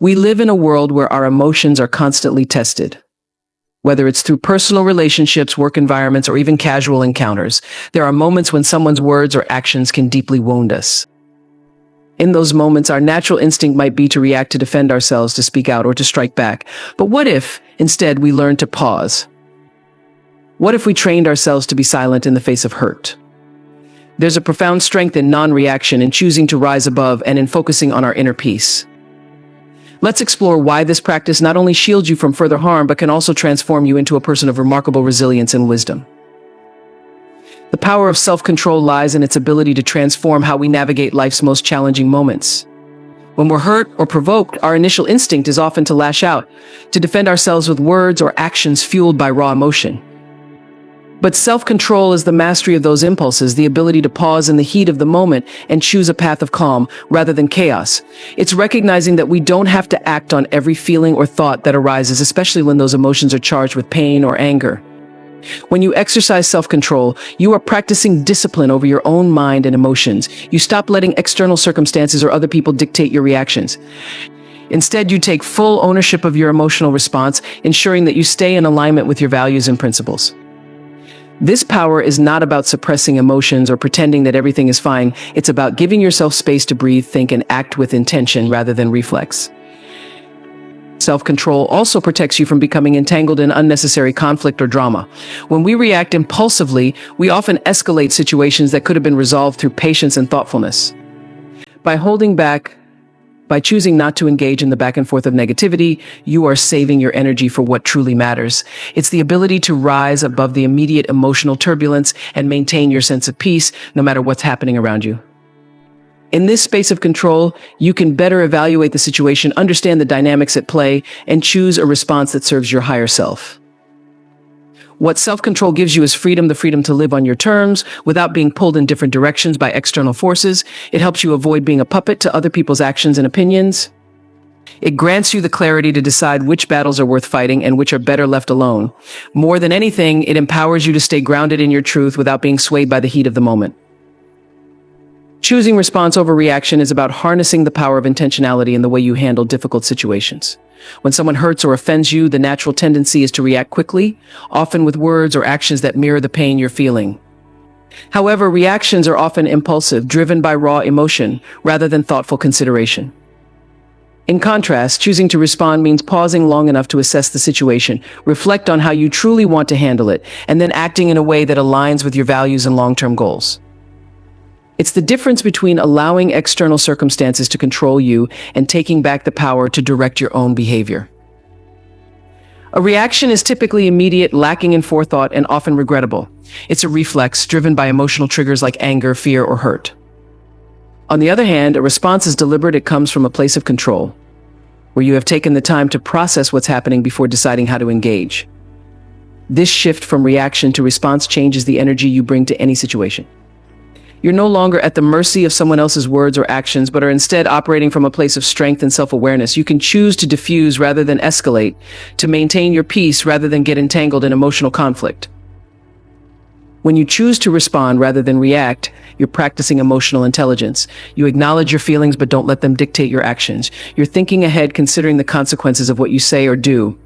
We live in a world where our emotions are constantly tested. Whether it's through personal relationships, work environments, or even casual encounters, there are moments when someone's words or actions can deeply wound us. In those moments, our natural instinct might be to react, to defend ourselves, to speak out, or to strike back. But what if, instead, we learned to pause? What if we trained ourselves to be silent in the face of hurt? There's a profound strength in non-reaction, in choosing to rise above, and in focusing on our inner peace. Let's explore why this practice not only shields you from further harm, but can also transform you into a person of remarkable resilience and wisdom. The power of self-control lies in its ability to transform how we navigate life's most challenging moments. When we're hurt or provoked, our initial instinct is often to lash out, to defend ourselves with words or actions fueled by raw emotion. But self-control is the mastery of those impulses, the ability to pause in the heat of the moment and choose a path of calm rather than chaos. It's recognizing that we don't have to act on every feeling or thought that arises, especially when those emotions are charged with pain or anger. When you exercise self-control, you are practicing discipline over your own mind and emotions. You stop letting external circumstances or other people dictate your reactions. Instead, you take full ownership of your emotional response, ensuring that you stay in alignment with your values and principles. This power is not about suppressing emotions or pretending that everything is fine. It's about giving yourself space to breathe, think, and act with intention rather than reflex. Self-control also protects you from becoming entangled in unnecessary conflict or drama. When we react impulsively, we often escalate situations that could have been resolved through patience and thoughtfulness. By holding back, by choosing not to engage in the back and forth of negativity, you are saving your energy for what truly matters. It's the ability to rise above the immediate emotional turbulence and maintain your sense of peace, no matter what's happening around you. In this space of control, you can better evaluate the situation, understand the dynamics at play, and choose a response that serves your higher self. What self-control gives you is freedom, the freedom to live on your terms without being pulled in different directions by external forces. It helps you avoid being a puppet to other people's actions and opinions. It grants you the clarity to decide which battles are worth fighting and which are better left alone. More than anything, it empowers you to stay grounded in your truth without being swayed by the heat of the moment. Choosing response over reaction is about harnessing the power of intentionality in the way you handle difficult situations. When someone hurts or offends you, the natural tendency is to react quickly, often with words or actions that mirror the pain you're feeling. However, reactions are often impulsive, driven by raw emotion, rather than thoughtful consideration. In contrast, choosing to respond means pausing long enough to assess the situation, reflect on how you truly want to handle it, and then acting in a way that aligns with your values and long-term goals. It's the difference between allowing external circumstances to control you and taking back the power to direct your own behavior. A reaction is typically immediate, lacking in forethought, and often regrettable. It's a reflex driven by emotional triggers like anger, fear, or hurt. On the other hand, a response is deliberate. It comes from a place of control, where you have taken the time to process what's happening before deciding how to engage. This shift from reaction to response changes the energy you bring to any situation. You're no longer at the mercy of someone else's words or actions, but are instead operating from a place of strength and self-awareness. You can choose to diffuse rather than escalate, to maintain your peace rather than get entangled in emotional conflict. When you choose to respond rather than react, you're practicing emotional intelligence. You acknowledge your feelings but don't let them dictate your actions. You're thinking ahead, considering the consequences of what you say or do,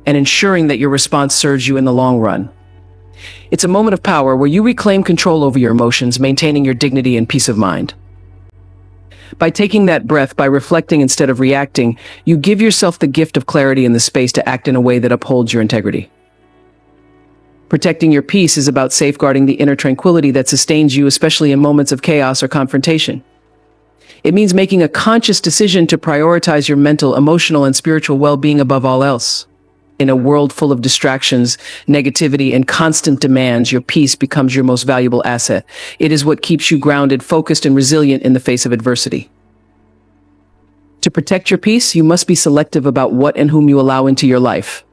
and ensuring that your response serves you in the long run. It's a moment of power where you reclaim control over your emotions, maintaining your dignity and peace of mind. By taking that breath, by reflecting instead of reacting, you give yourself the gift of clarity and the space to act in a way that upholds your integrity. Protecting your peace is about safeguarding the inner tranquility that sustains you, especially in moments of chaos or confrontation. It means making a conscious decision to prioritize your mental, emotional, and spiritual well-being above all else. In a world full of distractions, negativity, and constant demands, your peace becomes your most valuable asset. It is what keeps you grounded, focused, and resilient in the face of adversity. To protect your peace, you must be selective about what and whom you allow into your life.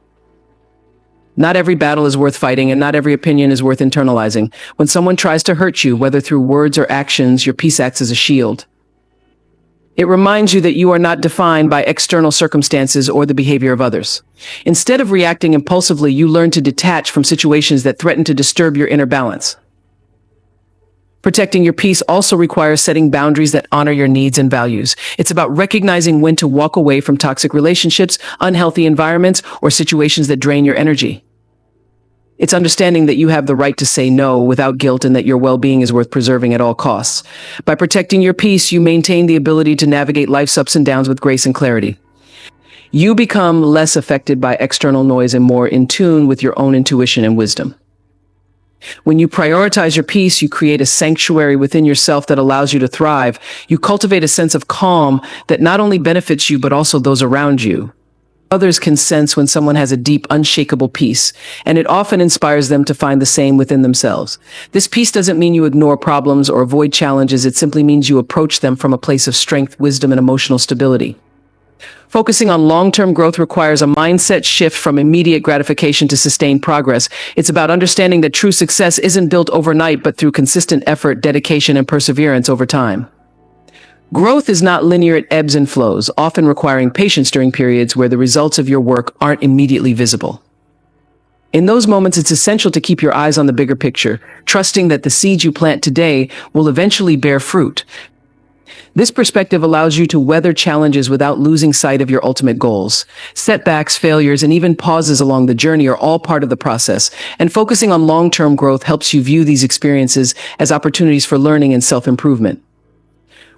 Not every battle is worth fighting, and not every opinion is worth internalizing. When someone tries to hurt you, whether through words or actions, your peace acts as a shield. It reminds you that you are not defined by external circumstances or the behavior of others. Instead of reacting impulsively, you learn to detach from situations that threaten to disturb your inner balance. Protecting your peace also requires setting boundaries that honor your needs and values. It's about recognizing when to walk away from toxic relationships, unhealthy environments, or situations that drain your energy. It's understanding that you have the right to say no without guilt and that your well-being is worth preserving at all costs. By protecting your peace, you maintain the ability to navigate life's ups and downs with grace and clarity. You become less affected by external noise and more in tune with your own intuition and wisdom. When you prioritize your peace, you create a sanctuary within yourself that allows you to thrive. You cultivate a sense of calm that not only benefits you, but also those around you. Others can sense when someone has a deep, unshakable peace, and it often inspires them to find the same within themselves. This peace doesn't mean you ignore problems or avoid challenges. It simply means you approach them from a place of strength, wisdom, and emotional stability. Focusing on long-term growth requires a mindset shift from immediate gratification to sustained progress. It's about understanding that true success isn't built overnight, but through consistent effort, dedication, and perseverance over time. Growth is not linear, it ebbs and flows, often requiring patience during periods where the results of your work aren't immediately visible. In those moments, it's essential to keep your eyes on the bigger picture, trusting that the seeds you plant today will eventually bear fruit. This perspective allows you to weather challenges without losing sight of your ultimate goals. Setbacks, failures, and even pauses along the journey are all part of the process, and focusing on long-term growth helps you view these experiences as opportunities for learning and self-improvement.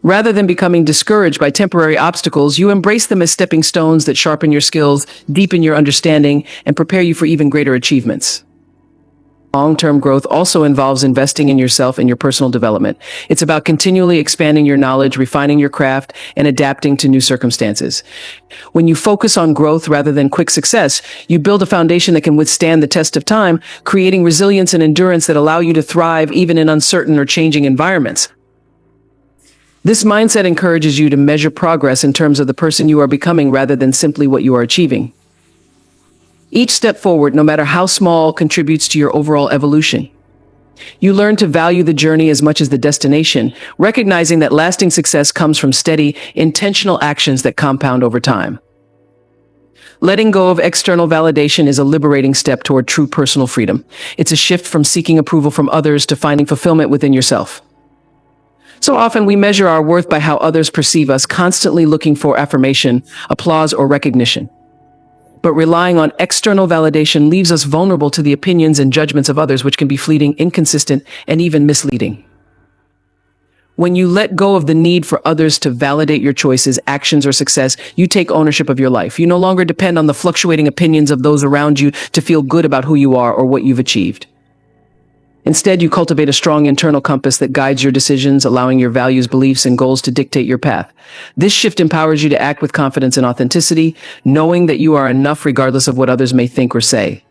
Rather than becoming discouraged by temporary obstacles, you embrace them as stepping stones that sharpen your skills, deepen your understanding, and prepare you for even greater achievements. Long-term growth also involves investing in yourself and your personal development. It's about continually expanding your knowledge, refining your craft, and adapting to new circumstances. When you focus on growth rather than quick success, you build a foundation that can withstand the test of time, creating resilience and endurance that allow you to thrive even in uncertain or changing environments. This mindset encourages you to measure progress in terms of the person you are becoming rather than simply what you are achieving. Each step forward, no matter how small, contributes to your overall evolution. You learn to value the journey as much as the destination, recognizing that lasting success comes from steady, intentional actions that compound over time. Letting go of external validation is a liberating step toward true personal freedom. It's a shift from seeking approval from others to finding fulfillment within yourself. So often we measure our worth by how others perceive us, constantly looking for affirmation, applause, or recognition. But relying on external validation leaves us vulnerable to the opinions and judgments of others, which can be fleeting, inconsistent, and even misleading. When you let go of the need for others to validate your choices, actions, or success, you take ownership of your life. You no longer depend on the fluctuating opinions of those around you to feel good about who you are or what you've achieved. Instead, you cultivate a strong internal compass that guides your decisions, allowing your values, beliefs, and goals to dictate your path. This shift empowers you to act with confidence and authenticity, knowing that you are enough regardless of what others may think or say.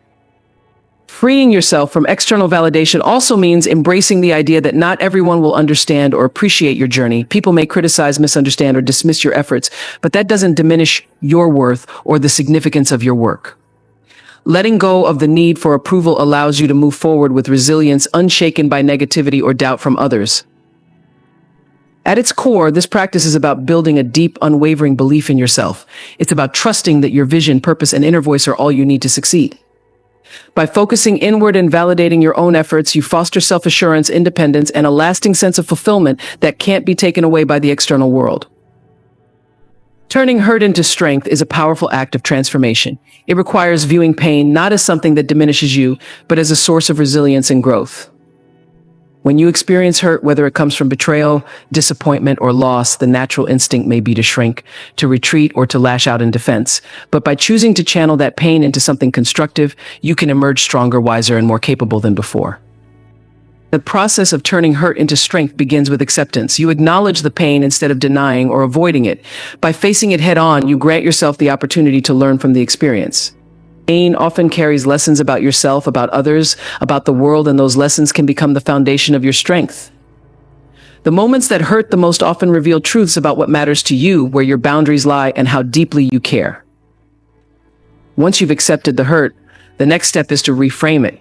Freeing yourself from external validation also means embracing the idea that not everyone will understand or appreciate your journey. People may criticize, misunderstand, or dismiss your efforts, but that doesn't diminish your worth or the significance of your work. Letting go of the need for approval allows you to move forward with resilience, unshaken by negativity or doubt from others. At its core, this practice is about building a deep, unwavering belief in yourself. It's about trusting that your vision, purpose, and inner voice are all you need to succeed. By focusing inward and validating your own efforts, you foster self-assurance, independence, and a lasting sense of fulfillment that can't be taken away by the external world. Turning hurt into strength is a powerful act of transformation. It requires viewing pain not as something that diminishes you, but as a source of resilience and growth. When you experience hurt, whether it comes from betrayal, disappointment, or loss, the natural instinct may be to shrink, to retreat, or to lash out in defense. But by choosing to channel that pain into something constructive, you can emerge stronger, wiser, and more capable than before. The process of turning hurt into strength begins with acceptance. You acknowledge the pain instead of denying or avoiding it. By facing it head on, you grant yourself the opportunity to learn from the experience. Pain often carries lessons about yourself, about others, about the world, and those lessons can become the foundation of your strength. The moments that hurt the most often reveal truths about what matters to you, where your boundaries lie, and how deeply you care. Once you've accepted the hurt, the next step is to reframe it.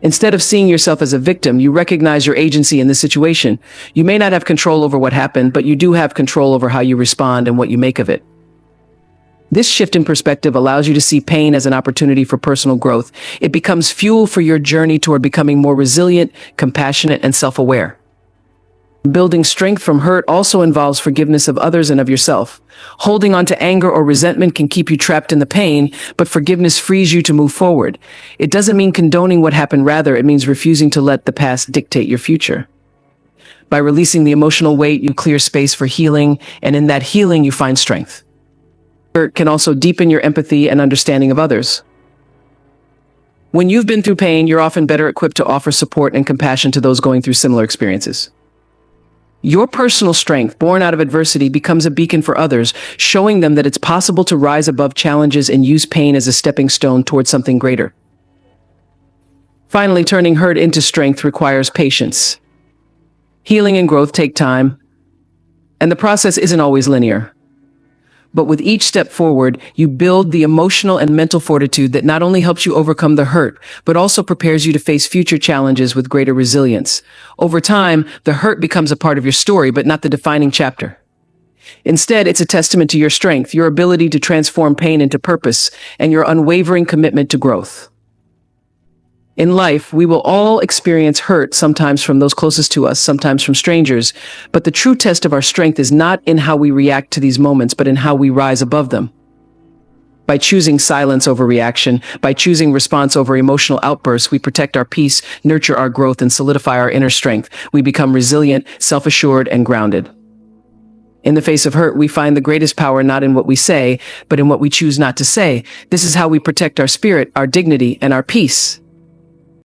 Instead of seeing yourself as a victim, you recognize your agency in the situation. You may not have control over what happened, but you do have control over how you respond and what you make of it. This shift in perspective allows you to see pain as an opportunity for personal growth. It becomes fuel for your journey toward becoming more resilient, compassionate, and self-aware. Building strength from hurt also involves forgiveness of others and of yourself. Holding on to anger or resentment can keep you trapped in the pain, but forgiveness frees you to move forward. It doesn't mean condoning what happened, rather, it means refusing to let the past dictate your future. By releasing the emotional weight, you clear space for healing, and in that healing, you find strength. Hurt can also deepen your empathy and understanding of others. When you've been through pain, you're often better equipped to offer support and compassion to those going through similar experiences. Your personal strength, born out of adversity, becomes a beacon for others, showing them that it's possible to rise above challenges and use pain as a stepping stone towards something greater. Finally, turning hurt into strength requires patience. Healing and growth take time, and the process isn't always linear. But with each step forward, you build the emotional and mental fortitude that not only helps you overcome the hurt, but also prepares you to face future challenges with greater resilience. Over time, the hurt becomes a part of your story, but not the defining chapter. Instead, it's a testament to your strength, your ability to transform pain into purpose, and your unwavering commitment to growth. In life, we will all experience hurt, sometimes from those closest to us, sometimes from strangers. But the true test of our strength is not in how we react to these moments, but in how we rise above them. By choosing silence over reaction, by choosing response over emotional outbursts, we protect our peace, nurture our growth, and solidify our inner strength. We become resilient, self-assured, and grounded. In the face of hurt, we find the greatest power not in what we say, but in what we choose not to say. This is how we protect our spirit, our dignity, and our peace.